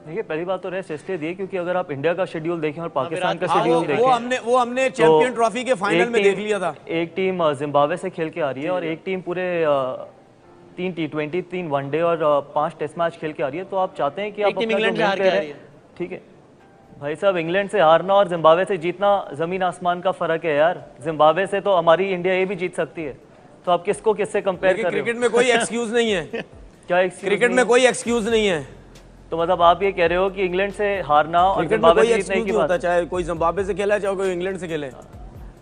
देखिए पहली बात तो रेस्ट इसलिए दी क्योंकि अगर आप इंडिया का शेड्यूल देखें और पाकिस्तान का शेड्यूल देखें वो हमने चैंपियन ट्रॉफी के फाइनल में देख लिया था। एक टीम जिम्बाब्वे से खेल के आ रही है और एक टीम पूरे 3 T20, 3 वनडे और 5 टेस्ट मैच खेल के आ रही है। तो आप चाहते हैं कि आप अपना इंग्लैंड से हार के आ रही है। ठीक है भाई साहब, इंग्लैंड से हारना और जिम्बाब्वे से जीतना जमीन आसमान का फर्क है यार। जिम्बाब्वे से तो हमारी इंडिया ये भी जीत सकती है, तो आप किसको किससे कंपेयर कर रहे हो? क्रिकेट में कोई एक्सक्यूज नहीं है। क्या एक्सक्यूज? क्रिकेट में कोई एक्सक्यूज नहीं है। तो मतलब आप ये कह रहे हो कि इंग्लैंड से हारना और जिम्बाब्वे से जीतने की बात, चाहे कोई जिम्बाब्वे से खेला चाहे कोई इंग्लैंड से खेले,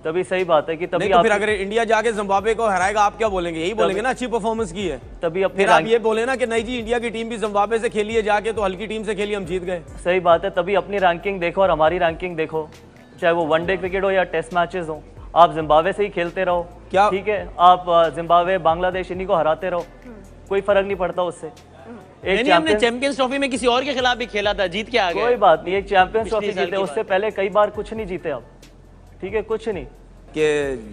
तभी सही बात है कि तभी तो फिर अगर इंडिया जाके जिम्बाब्वे को हराएगा आप क्या बोलेंगे? यही बोलेंगे ना अच्छी परफॉर्मेंस की है। तभी फिर आप ये बोले ना कि नहीं जी इंडिया की टीम भी जिम्बाब्वे से खेली है जाके, तो हल्की टीम से खेली हम जीत गए। सही बात है, तभी अपनी रैंकिंग देखो और हमारी रैंकिंग देखो, चाहे वो वनडे क्रिकेट हो या टेस्ट मैचेस हो, आप जिम्बाब्वे से ही खेलते रहो क्या, ठीक है? आप जिम्बाब्वे बांग्लादेश इन्हीं को हराते रहो, कोई फर्क नहीं पड़ता उससे। हमने चैंपियंस ट्रॉफी में किसी और के खिलाफ भी खेला था, जीत के आ गए। कोई बात नहीं, एक चैंपियंस ट्रॉफी जीते, उससे पहले कई बार कुछ नहीं जीते आप, ठीक है? कुछ नहीं। कि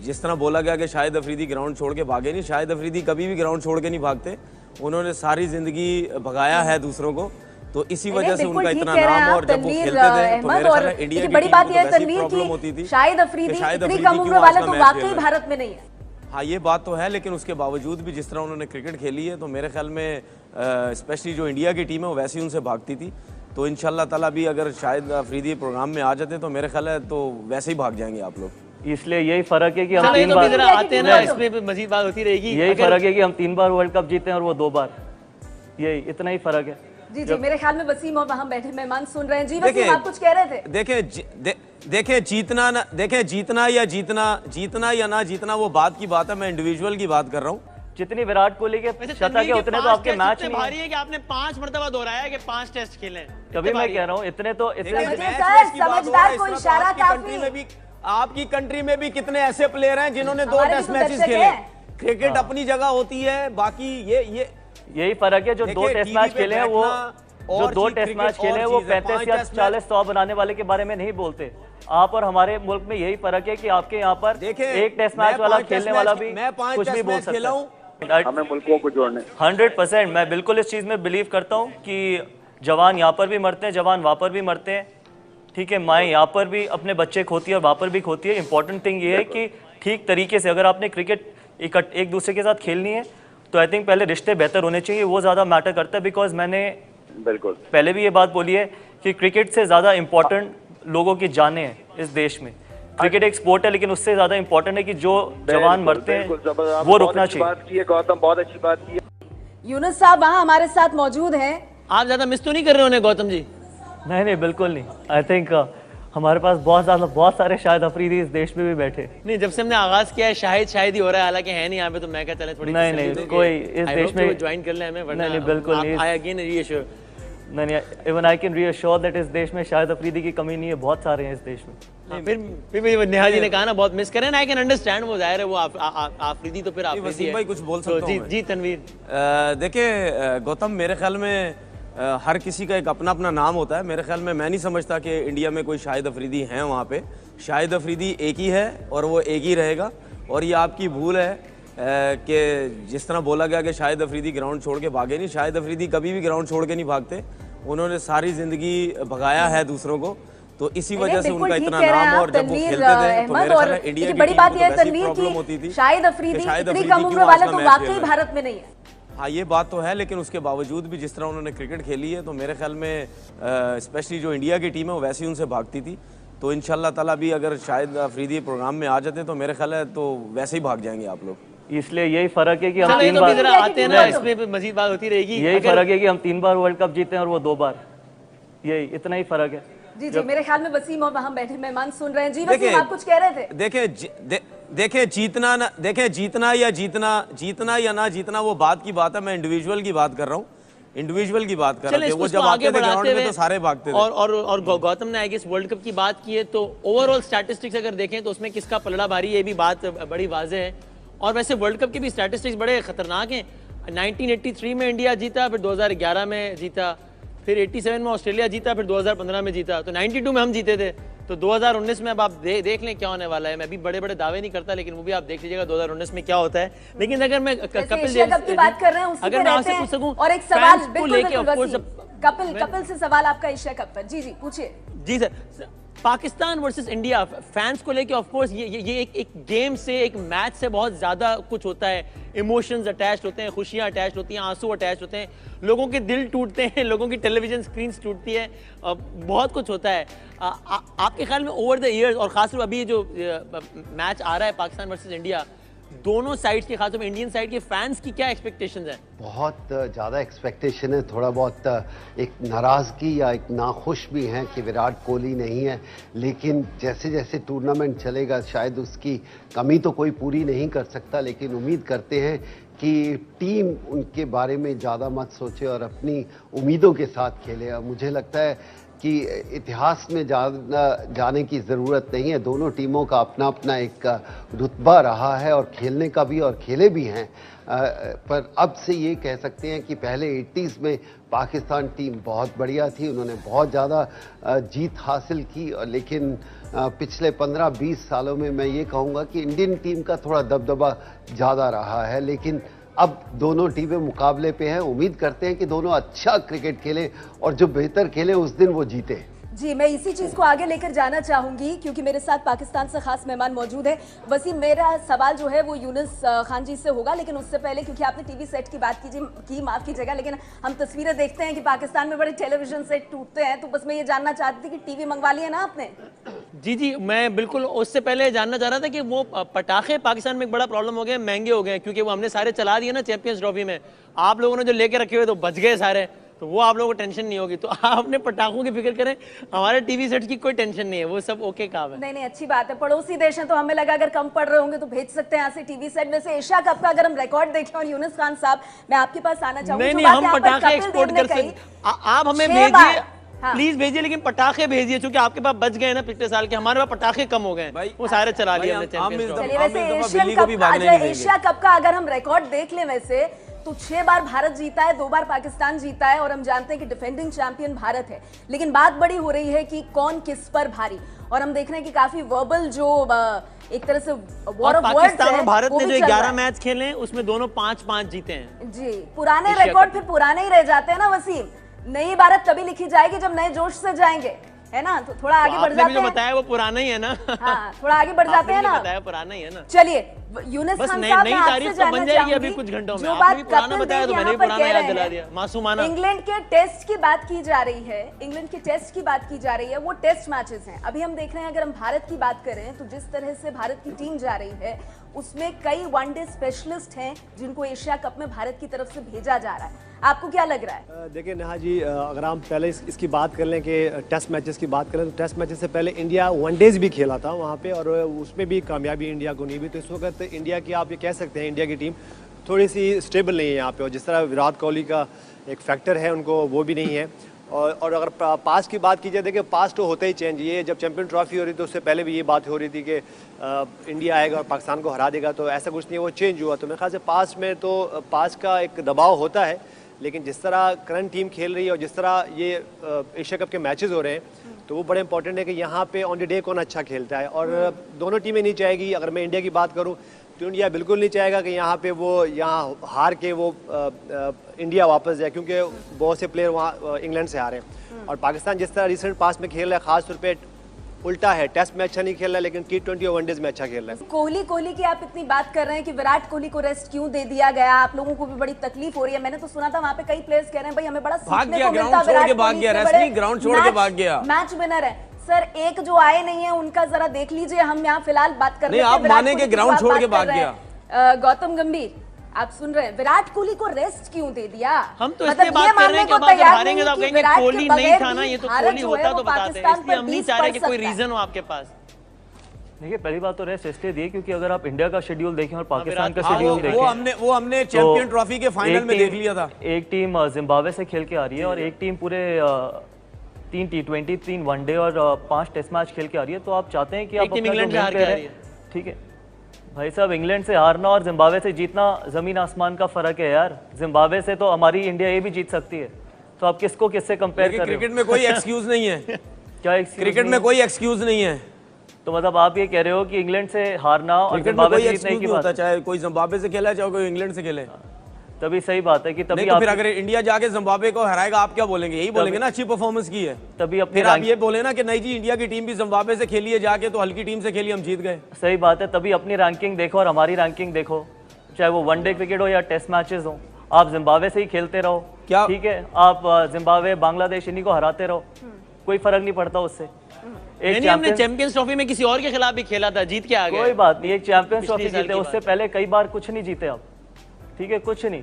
जिस तरह बोला गया कि शाहिद अफरीदी ग्राउंड छोड़ के भागे नहीं, शाहिद अफरीदी कभी भी ग्राउंड छोड़ के नहीं भागते। उन्होंने सारी जिंदगी भगाया है दूसरों को, तो इसी वजह से उनका इतना नाम। और जब वो खेलते थे तो मेरे ख्याल में इंडिया की बड़ी बात टीम यह को है वैसी तनवीर प्रॉब्लम की होती थी शाहिद अफरीदी इतनी कम उम्र वाला तो वाकई भारत में नहीं है। हाँ ये बात तो है, लेकिन उसके बावजूद भी जिस तरह उन्होंने क्रिकेट खेली है, तो मेरे ख्याल में स्पेशली जो इंडिया की टीम है वो वैसे ही उनसे भागती थी। तो इंशाल्लाह ताला भी अगर शाहिद अफरीदी प्रोग्राम में आ जाते तो मेरे ख्याल है तो वैसे ही भाग जाएंगे आप लोग। इसलिए यही फर्क है कि हम 3 बार आते हैं ना, इसमें मजीद बात होती रहेगी। यही फर्क है कि हम 3 बार वर्ल्ड कप जीते हैं और वो 2 बार, यही इतना ही फर्क है। जी जी, मेरे ख्याल में वसीम और वहां बैठे मेहमान सुन रहे हैं। जी वसीम, आप कुछ कह रहे थे? देखें जीतना या ना जीतना वो बात की बात है, मैं इंडिविजुअल की बात कर रहा हूँ। जितनी विराट कोहली के शतक है उतने तो आपके मैच में भारी है कि आपने 5 मरतबा दोहराया है कि 5 टेस्ट खेले। तभी मैं कह रहा हूँ इतने तो समझदार को इशारा काफी। आपकी कंट्री में भी कितने ऐसे प्लेयर हैं जिन्होंने 2 टेस्ट मैचेस खेले। क्रिकेट अपनी जगह होती है, बाकी यही फर्क है। जो 2 टेस्ट मैच खेले हैं वो, जो 2 टेस्ट मैच खेले हैं वो 35 या 40 100 बनाने वाले के बारे में नहीं बोलते। आप और हमारे मुल्क में यही फर्क है कि आपके यहाँ पर एक टेस्ट मैच वाला खेलने वाला भी कुछ भी बोल सकता है। हमें मुल्कों को जोड़ने 100% मैं बिल्कुल इस चीज में बिलीव करता हूँ कि जवान यहाँ पर भी मरते हैं, जवान वहाँ पर भी मरते हैं, ठीक है? माएँ यहाँ पर भी अपने बच्चे खोती है और वहाँ पर भी खोती है। इंपॉर्टेंट थिंग ये है कि ठीक तरीके से अगर आपने क्रिकेट एक दूसरे के साथ खेलनी है तो आई थिंक पहले रिश्ते बेहतर होने चाहिए, वो ज़्यादा मैटर करता है। बिकॉज मैंने बिल्कुल पहले भी ये बात बोली है कि क्रिकेट से ज़्यादा इंपॉर्टेंट लोगों की जानें हैं इस देश में। क्रिकेट एक स्पोर्ट है, लेकिन उससे ज़्यादा इंपॉर्टेंट है कि जो जवान मरते हैं वो रुकना चाहिए। बात की है गौतम, बहुत अच्छी बात की है। यूनुस साहब वहाँ हमारे साथ मौजूद हैं। आप ज़्यादा मिस तो नहीं कर रहे होने गौतम जी? नहीं बिल्कुल नहीं। आई थिंक हमारे पास बहुत सारे शाहिद अफरीदी इस देश में भी बैठे। नहीं, जब से हमने आगाज किया है शाहिद ही हो रहा है, हालांकि है नहीं यहाँ पे, तो मैं क्या चले थोड़ी नहीं कोई इस देश में ज्वाइन कर ले हमें, वरना नहीं बिल्कुल नहीं। आई अगेन रीअश्योर नहीं, even I can reassure that इस देश में शाहिद अफरीदी की कमी नहीं है, बहुत सारे हैं इस देश में। फिर नेहा जी ने कहा ना बहुत मिस करें, आई कैन अंडरस्टैंड, वो जाहिर है वो आफरीदी तो फिर आफरीदी है। भाई कुछ बोल सकते हो? जी तनवीर, देखिए गौतम, मेरे ख्याल में हर किसी का एक अपना अपना नाम होता है। मेरे ख्याल में मैं नहीं समझता कि इंडिया में कोई शाहिद अफरीदी हैं वहाँ पे। शाहिद अफरीदी एक ही है और वो एक ही रहेगा। और ये आपकी भूल है कि जिस तरह बोला गया कि शाहिद अफरीदी ग्राउंड छोड़ के भागे नहीं, शाहिद अफरीदी कभी भी ग्राउंड छोड़ के नहीं भागते। उन्होंने सारी जिंदगी भगाया है दूसरों को, तो इसी वजह से उनका इतना नाम। और जब वो खेलते थे तो मेरे ख्याल में इंडिया की बड़ी बात टीम यह को है वैसी प्रॉब्लम होती थी। शाहिद अफरीदी इतनी कम उम्र वाला तो वाकई भारत में नहीं है। हाँ ये बात तो है, लेकिन उसके बावजूद भी जिस तरह उन्होंने क्रिकेट खेली है, तो मेरे ख्याल में स्पेशली जो इंडिया की टीम है वो वैसे ही उनसे भागती थी। तो इंशाल्लाह ताला भी अगर शाहिद अफरीदी प्रोग्राम में आ जाते तो मेरे ख्याल है तो वैसे ही भाग जाएंगे आप लोग। इसलिए यही फर्क है कि हम 3 बार आते हैं ना, इसमें मजीद बात होती रहेगी। यही फर्क है कि हम 3 बार वर्ल्ड कप जीते हैं और वो 2 बार, यही इतना ही फर्क है। जी जी, मेरे ख्याल में वसीम और वहाँ बैठे मेहमान सुन रहे हैं। जी वसीम, आप कुछ कह रहे थे? देखें जीतना या ना जीतना वो बात की बात है, मैं इंडिविजुअल की बात कर रहा हूँ। इंडिविजुअल की बात कर रहे थे, वो जब आते थे ग्राउंड में तो सारे भागते थे। और गौतम ने आई गेस वर्ल्ड कप की बात की है, तो ओवरऑल स्टैटिस्टिक्स अगर देखें तो उसमें किसका पलड़ा भारी है, ये भी बात बड़ी वाज़ेह है। और वैसे वर्ल्ड कप के भी स्टैटिस्टिक्स बड़े खतरनाक हैं। 1983 में इंडिया जीता, फिर 2011 में जीता, फिर 87 में ऑस्ट्रेलिया जीता, फिर 2015 में जीता, तो 92 में हम जीते थे। तो 2019 में अब आप देख लें क्या होने वाला है। मैं भी बड़े बड़े दावे नहीं करता, लेकिन वो भी आप देख लीजिएगा 2019 में क्या होता है। लेकिन अगर मैं कपिल देव की बात कर रहे हैं, अगर मैं आपसे पूछ सकूं, और एक सवाल को लेके ऑफ कोर्स कपिल से सवाल आपका एशिया कप पर। जी पूछिए। जी sir, Pakistan versus India fans को लेके ऑफ कोर्स ये एक गेम से, एक मैच से बहुत ज़्यादा कुछ होता है। इमोशंस अटैच्ड होते हैं, खुशियाँ अटैच्ड होती हैं, आंसू अटैच्ड होते हैं, लोगों के दिल टूटते हैं, लोगों की टेलीविजन स्क्रीन्स टूटती है, बहुत कुछ होता है। आपके ख्याल में ओवर द ईयर्स, और खासकर अभी जो मैच आ रहा है पाकिस्तान वर्सेस इंडिया, दोनों साइड्स के, खासतौर पर इंडियन साइड के फैंस की क्या एक्सपेक्टेशंस हैं? बहुत ज़्यादा एक्सपेक्टेशन है, थोड़ा बहुत एक नाराज़गी या एक नाखुश भी हैं कि विराट कोहली नहीं है, लेकिन जैसे जैसे टूर्नामेंट चलेगा शायद उसकी कमी तो कोई पूरी नहीं कर सकता, लेकिन उम्मीद करते हैं कि टीम उनके बारे में ज़्यादा मत सोचे और अपनी उम्मीदों के साथ खेले। मुझे लगता है कि इतिहास में जाने की ज़रूरत नहीं है, दोनों टीमों का अपना अपना एक रुतबा रहा है और खेलने का भी, और खेले भी हैं। पर अब से ये कह सकते हैं कि पहले 80s में पाकिस्तान टीम बहुत बढ़िया थी, उन्होंने बहुत ज़्यादा जीत हासिल की, और लेकिन पिछले 15-20 सालों में मैं ये कहूँगा कि इंडियन टीम का थोड़ा दबदबा ज़्यादा रहा है। लेकिन अब दोनों टीमें मुकाबले पे हैं, उम्मीद करते हैं कि दोनों अच्छा क्रिकेट खेलें और जो बेहतर खेले उस दिन वो जीते। जी, मैं इसी चीज को आगे लेकर जाना चाहूंगी क्योंकि मेरे साथ पाकिस्तान से खास मेहमान मौजूद है। वसीम, मेरा सवाल जो है वो यूनुस खान जी से होगा, लेकिन उससे पहले क्योंकि आपने टीवी सेट की बात की माफ कीजिएगा, लेकिन हम तस्वीरें देखते हैं कि पाकिस्तान में बड़े टेलीविजन सेट टूटते हैं, तो बस मैं ये जानना चाहती थी कि टीवी मंगवा ली है ना आपने? जी, मैं बिल्कुल उससे पहले जानना चाह रहा था कि वो पटाखे पाकिस्तान में एक बड़ा प्रॉब्लम हो गया, महंगे हो गए, क्योंकि वो हमने सारे चला दिए ना चैंपियंस ट्रॉफी में। आप लोगों ने जो लेके रखे हुए तो बच गए सारे, तो वो आप लोगों को टेंशन नहीं होगी। तो आप अपने पटाखों की फिक्र करें, हमारे टीवी सेट्स की कोई टेंशन नहीं है, वो सब ओके काम है। नहीं, अच्छी बात है। पड़ोसी देश हैं तो हमें लगा अगर कम पड़ रहे होंगे तो भेज सकते हैं यहाँ से टीवी सेट। वैसे एशिया कप का अगर हम रिकॉर्ड देखें, और यूनुस खान साहब मैं आपके पास आना चाहूंगी। नहीं, हम पटाखे एक्सपोर्ट कर सकते, आप हमें भेजिए, प्लीज भेजिए, लेकिन पटाखे भेजिए, क्योंकि आपके पास बच गए ना पिछले साल के, हमारे पास पटाखे कम हो गए, वो सारे चला लिए हमने चैंपियंस ट्रॉफी। वैसे एशिया कप का अगर हम रिकॉर्ड देख लें वैसे तो 6 बार भारत जीता है, 2 बार पाकिस्तान जीता है, और हम जानते हैं कि डिफेंडिंग चैंपियन भारत है। लेकिन बात बड़ी हो रही है कि कौन किस पर भारी, और हम देख रहे हैं कि काफी वर्बल जो एक तरह से वॉर ऑफ वर्ड्स है। पाकिस्तान और भारत ने जो 11 मैच खेले हैं उसमें दोनों 5-5 जीते हैं। जी, पुराने रिकॉर्ड फिर पुराने ही रह जाते हैं ना वसीम। नई भारत तभी लिखी जाएगी जब नए जोश से जाएंगे, है ना? तो थोड़ा आगे बढ़ जाते हैं। बताया वो पुराना ही है ना। हाँ, थोड़ा आगे बढ़ जाते हैं ना। बताया पुराना ही है ना। चलिए यूनुस खान साहब, नई तारीख तो बन जाएगी अभी कुछ घंटों में। आपने पुराना बताया तो मैंने भी पुराना याद दिला दिया, मासूमाना। इंग्लैंड के टेस्ट की बात की जा रही है, इंग्लैंड के टेस्ट की बात की जा रही है, वो टेस्ट मैचेस हैं। अभी हम देख रहे हैं, अगर हम भारत की बात करें तो जिस तरह से भारत की टीम जा रही है उसमें कई वनडे स्पेशलिस्ट हैं जिनको एशिया कप में भारत की तरफ से भेजा जा रहा है। आपको क्या लग रहा है? देखिए नेहा जी, अगर हम पहले इसकी बात कर लें कि टेस्ट मैचेस की बात करें तो टेस्ट मैचेस से पहले इंडिया वनडेज भी खेला था वहाँ पे, और उसमें भी कामयाबी इंडिया को नहीं भी। तो इस वक्त इंडिया की, आप ये कह सकते हैं, इंडिया की टीम थोड़ी सी स्टेबल नहीं है यहाँ पे, और जिस तरह विराट कोहली का एक फैक्टर है उनको, वो भी नहीं है। और अगर पास की बात की जाए, देखिए पास तो होता ही चेंज। ये जब चैंपियन ट्रॉफी हो रही थी उससे पहले भी ये बात हो रही थी कि इंडिया आएगा और पाकिस्तान को हरा देगा, तो ऐसा कुछ नहीं है, वो चेंज हुआ। तो मेरे ख्याल से पास में तो पास का एक दबाव होता है, लेकिन जिस तरह करंट टीम खेल रही है और जिस तरह ये एशिया कप के मैचेस हो रहे हैं, तो वो बड़े इंपॉर्टेंट है कि यहाँ पे ऑन द डे कौन अच्छा खेलता है। और दोनों टीमें नहीं चाहेगी, अगर मैं इंडिया की बात करूँ तो इंडिया बिल्कुल नहीं चाहेगा कि यहाँ पे वो यहाँ हार के वो इंडिया वापस जाए, क्योंकि बहुत से प्लेयर वहाँ इंग्लैंड से हारे हैं। और पाकिस्तान जिस तरह रिसेंट पास में खेल रहा है, खास तौर पे उल्टा है, टेस्ट में अच्छा नहीं खेल रहा है लेकिन T20 और वनडेज में अच्छा खेल रहा है। कोहली की आप इतनी बात कर रहे हैं कि विराट कोहली को रेस्ट क्यों दे दिया गया, आप लोगों को भी बड़ी तकलीफ हो रही है। मैंने तो सुना था वहाँ पे कई प्लेयर्स कह रहे हैं भाई हमें बड़ा सीखने को मिलता है, ग्राउंड छोड़ के भाग गया, मैच विनर है। सर, एक जो आए नहीं है उनका जरा देख लीजिए, हम यहाँ फिलहाल बात कर रहे हैं, आप माने के ग्राउंड छोड़ के भाग गया। गौतम गंभीर, आप सुन रहे हैं, विराट कोहली को रेस्ट क्यों दे दिया? हम तो इसलिए बात कर रहे हैं कि अब आप हारेंगे तो आप कहेंगे कोहली नहीं था ना, ये तो कोहली होता तो बताते हैं, इसलिए हम नहीं चाह रहे कि कोई रीजन हो आपके पास। देखिए, पहली बात तो रेस्ट इसलिए दिए क्योंकि अगर आप इंडिया का शेड्यूल देखें और पाकिस्तान का शेड्यूल देखें, वो हमने चैंपियन ट्रॉफी के फाइनल में देख लिया था। एक टीम जिम्बाब्वे से खेल के आ रही है और एक टीम पूरे 3 T20, 3 वनडे और 5 टेस्ट मैच खेल के आ रही है। तो आप चाहते हैं कि आप इंग्लैंड से हार के आ रही है। ठीक है भाई साहब, इंग्लैंड से हारना और जिम्बाब्वे से जीतना जमीन आसमान का फर्क है यार। जिम्बाब्वे से तो हमारी इंडिया ये भी जीत सकती है, तो आप किसको किससे कंपेयर कर रहे हो? क्रिकेट में कोई एक्सक्यूज नहीं है। क्या क्रिकेट में कोई एक्सक्यूज नहीं है? तो मतलब आप ये कह रहे हो कि इंग्लैंड से हारना और जिम्बाब्वे से जीतने की बात, चाहे कोई जिम्बाब्वे से खेला चाहे कोई इंग्लैंड से खेले। तभी सही बात है कि तभी नहीं तो फिर आप अगर इंडिया जाके जिम्बाब्वे को हराएगा आप क्या बोलेंगे? यही बोलेंगे ना अच्छी परफॉर्मेंस की है। तभी अपनी फिर आप रैंक ये बोले ना कि नहीं जी इंडिया की टीम भी जिम्बाब्वे से खेली है जाके, तो हल्की टीम से खेली हम जीत गए। सही बात है, तभी अपनी रैंकिंग देखो और हमारी रैंकिंग देखो, चाहे वो वनडे क्रिकेट हो या टेस्ट मैचेस हो, आप जिम्बाब्वे से ही खेलते रहो, क्या? ठीक है, आप जिम्बाब्वे बांग्लादेश इन्हीं को हराते रहो, कोई फर्क नहीं पड़ता उससे। एक नहीं, हमने चैंपियंस ट्रॉफी में किसी और के खिलाफ भी खेला था, जीत के आ गए। कोई बात नहीं, एक चैंपियंस पिछली ट्रॉफी साल जीते, की उससे पहले कई बार कुछ नहीं जीते आप, ठीक है, कुछ नहीं,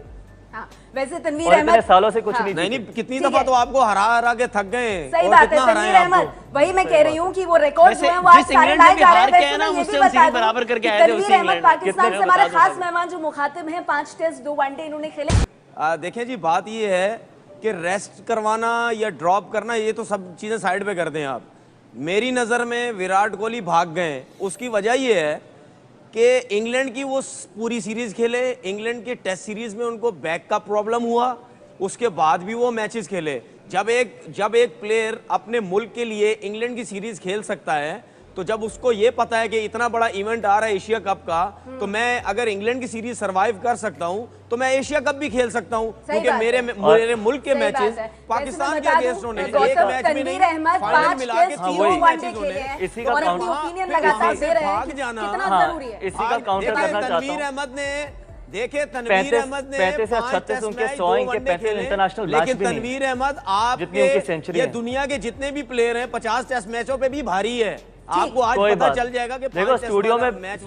हाँ, वैसे तनवीर और इतने अहमद सालों से कुछ हाँ, नहीं नहीं जीते। नहीं कितनी ठीक दफा है। तो आपको हरा हरा के थक गए। सही और बात है कितना तनवीर हराए अहमद, आपको? वही मैं कह रही हूँ कि वो रिकॉर्ड जो वैसे है वो आज जिस सारे इंग्लैंड लाए में जा रहे हैं। हार के वैसे है ना, मैं ये उससे भी हम बता सीरीज दूं बराबर करके कि आए थे तनवीर उसी अहमद इंग्लैंड। पाकिस्तान कितने से हमारे बता दो खास भाई। मेहमान जो मुखातिब हैं, 5 टेस्ट 2 वनडे इन्होंने खेले। देखें जी बात ये है कि रेस्ट करवाना या ड्रॉप करना ये तो सब चीज़ें साइड पे कर दें आप। मेरी नज़र में विराट कोहली भाग गए, उसकी वजह ये है कि इंग्लैंड की वो पूरी सीरीज़ खेले, इंग्लैंड के टेस्ट सीरीज़ में उनको बैक का प्रॉब्लम हुआ, उसके बाद भी वो मैचेस खेले। जब एक प्लेयर अपने मुल्क के लिए इंग्लैंड की सीरीज़ खेल सकता है, तो जब उसको ये पता है कि इतना बड़ा इवेंट आ रहा है एशिया कप का, तो मैं अगर इंग्लैंड की सीरीज सरवाइव कर सकता हूं तो मैं एशिया कप भी खेल सकता हूं, क्योंकि मेरे मुल्क के मैचेस पाकिस्तान के अगेंस्ट होने एक मैच में नहीं, फाइनल मिला के 3 मैचेस होने। इसी का और अपनी काउंटर ओपिनियन लगातार दे रहे हैं भाग कि जाना। कितना हाँ, जरूरी है। इसी का काउंटर करना चाहता तनवीर हूँ। अहमद ने देखे 35 या 36 उनके 100 इनके 35 इंटरनेशनल मैच लेकिन भी नहीं। तनवीर अहमद जितनी उनकी आपके सेंचुरी ये है। दुनिया के जितने भी प्लेयर हैं 50 टेस्ट मैचों पे भी भारी है। आपको आज कोई पता बात चल जाएगा कि देखो स्टूडियो में बैठ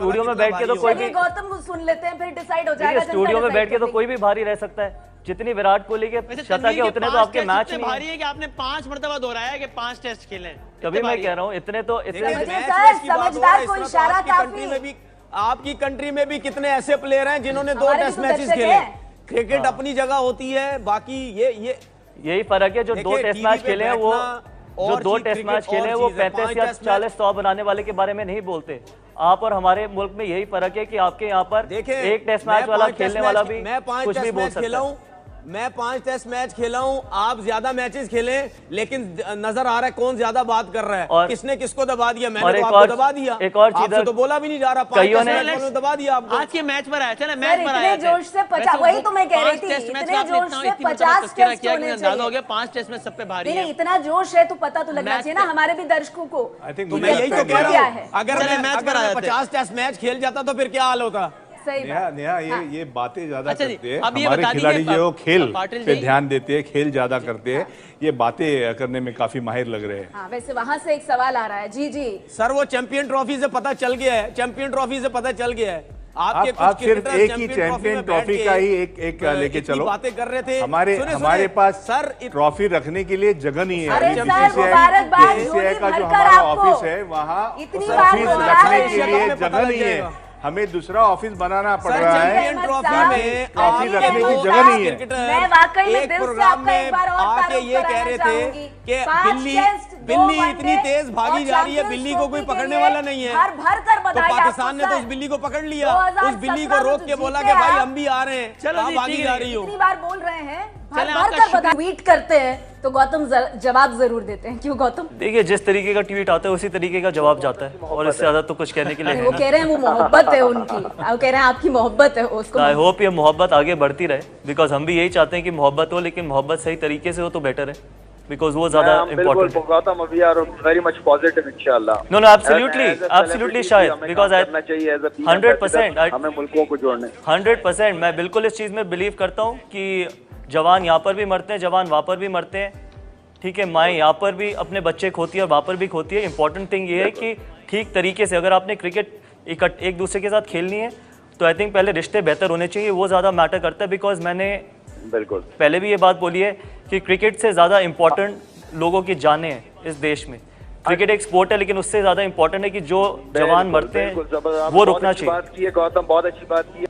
के तो कोई भी चलिए गौतम को सुन लेते हैं, फिर डिसाइड हो जाएगा। जनता स्टूडियो में decide बैठ के कर तो देगी। कोई भी भारी रह सकता है, जितनी विराट कोहली के वैसे शतक तनवीर है के उतने तो 5 आपके टेस्ट मैच इतने नहीं भारी है। है कि आपने 5 मरतबा दोहराया है कि 5 टेस्ट खेले हैं। तभी इतने मैं भारी कह है। रहा हूँ इतने तो इतने समझिए सर, समझदार को इशारा काफी। आपकी कंट्री में भी कितने ऐसे प्लेयर हैं जिन्होंने 2 हमारे भी टेस्ट तो मैचेस दर्शक खेले। हैं। क्रिकेट अपनी जगह होती है, बाकी ये यही फर्क है, जो 2 देखिए, टेस्ट टीवी मैच पे खेले हैं वो बैठना जो और 2 चीज टेस्ट क्रिकेट मैच खेले हैं और वो चीज है। 35 5 या टेस्ट 40 100 बनाने वाले के बारे में नहीं बोलते। आप और हमारे मुल्क में यही फर्क है कि आपके यहाँ पर देखिए एक टेस्ट मैच वाला खेलने वाला भी मैं 5 कुछ भी टेस्ट बोल मैच खेला सकता है। हूँ, मैं 5 टेस्ट मैच खेला हूँ, आप ज्यादा मैचेस खेले, लेकिन नजर आ रहा है कौन ज्यादा बात कर रहा है, और किसने किसको दबा दिया। और मैंने तो एक आपको और- दबा दिया, एक और चीज आपसे तो बोला भी नहीं जा रहा, 5 कईयों टेस्ट ने- मैच में दबा दिया आपको। आज के मैच पर आया था ना, सर, मैच पर इतने आया जोश से 50 वही तो मैं कह रही थी, इतने जोश से 50 टेस्ट होने अंदाजा हो चाहिए। गया 5 टेस्ट में सब पे भारी नहीं, है। इतना जोश है तो पता तो लगना मैच चाहिए ना पे- हमारे भी दर्शकों को। तो मैं यही तो कह क्या रहा है? हूँ, अगर चले मैं मैच पर आ जाते हैं। 50 टेस्ट मैच खेल जाता तो फिर क्या हाल होता। सही बात। नेहा ये बातें ज्यादा अच्छा जी, करते हैं अब ये हमारे बता दीजिए, खिलाड़ी जो खेल पाटिल पे जी- ध्यान देते हैं, खेल ज्यादा करते हैं, ये बातें करने में काफी माहिर लग रहे हैं। हाँ, वैसे वहां से एक सवाल आ रहा है। जी जी, सर वो चैंपियन ट्रॉफी से पता चल गया है, चैंपियन ट्रॉफी से पता चल गया है। आपके कुछ आप सिर्फ क्रिकेटर एक ही में चैंपियन बैठ ट्रॉफी के, का ही एक लेके इतनी चलो। बातें कर रहे थे। हमारे सुनिए, हमारे सुनिए। पास सर ट्रॉफी रखने के लिए जगह नहीं है। अरे अभी सर, BCCI मुबारकबाद, BCCI का झोली जो भरकर हमारा आपको। ऑफिस है वहाँ इतनी ऑफिस बार बोला रखने है। के लिए में पता जगह लग नहीं है, जाएगा। हमें दूसरा ऑफिस बनाना पड़ सर रहा है। चैंपियन ट्रॉफी में ट्रॉफी आपके रखने की दो जगह नहीं है। क्रिकेटर मैं वाकई में एक दिल से प्रोग्राम आपका एक में बार और आके तारुफ ये कह कराना रहे थे चाहूंगी। कि 5 टेस्ट, 2 बिल्ली वनडे इतनी तेज भागी और जा रही है, चैंपियंस बिल्ली को कोई ट्रॉफी के पकड़ने लिए वाला नहीं है। भर भर कर तो बधाई पाकिस्तान ने आपको तो उस सर। बिल्ली को पकड़ लिया, 2017 उस बिल्ली को रोक के में बोला जीते कि भाई आप। हम भी आ रहे हैं, चलो जी, आप भागी ठीक जा है। रही हो। इतनी बार बोल रहे हैं, भर चलें, भर आपका कर बधाई। ट्वीट करते हैं तो गौतम जवाब जरूर देते हैं। क्यों गौतम? देखिए जिस तरीके का ट्वीट आता है उसी तरीके का जवाब जाता है, और इससे ज्यादा तो कुछ कहने के लिए अरे है वो नहीं। कह रहे हैं वो मोहब्बत है उनकी, वो कह रहे हैं आपकी मोहब्बत है उसको। आई होप ये मोहब्बत आगे बढ़ती रहे, बिकॉज हम भी यही चाहते हैं कि मोहब्बत हो, लेकिन मोहब्बत सही तरीके से हो तो बेटर है, बिकॉज वो ज्यादा इम्पोर्टेंट है। Gautam we are very much positive इंशाल्लाह। No, absolutely शायद, because I करना चाहिए as a team 100% ambassador, हमें मुल्कों को जोड़ने। 100% मैं बिल्कुल इस चीज़ में बिलीव करता हूँ कि जवान यहाँ पर भी मरते हैं, जवान वहाँ पर भी मरते हैं, ठीक है, माएँ यहाँ पर भी अपने बच्चे खोती है और वहाँ पर भी खोती है। इंपॉर्टेंट थिंग ये है कि ठीक तरीके से अगर आपने क्रिकेट एक दूसरे के साथ खेलनी है तो आई थिंक पहले रिश्ते बेहतर होने चाहिए, वो ज़्यादा मैटर करता है। बिकॉज मैंने बिल्कुल पहले भी ये बात बोली है कि क्रिकेट से ज़्यादा इम्पोर्टेंट लोगों की जानें हैं इस देश में। क्रिकेट एक स्पोर्ट है, लेकिन उससे ज़्यादा इम्पोर्टेंट है कि जो जवान मरते हैं वो रुकना चाहिए। बात की है गौतम, बहुत अच्छी बात की है।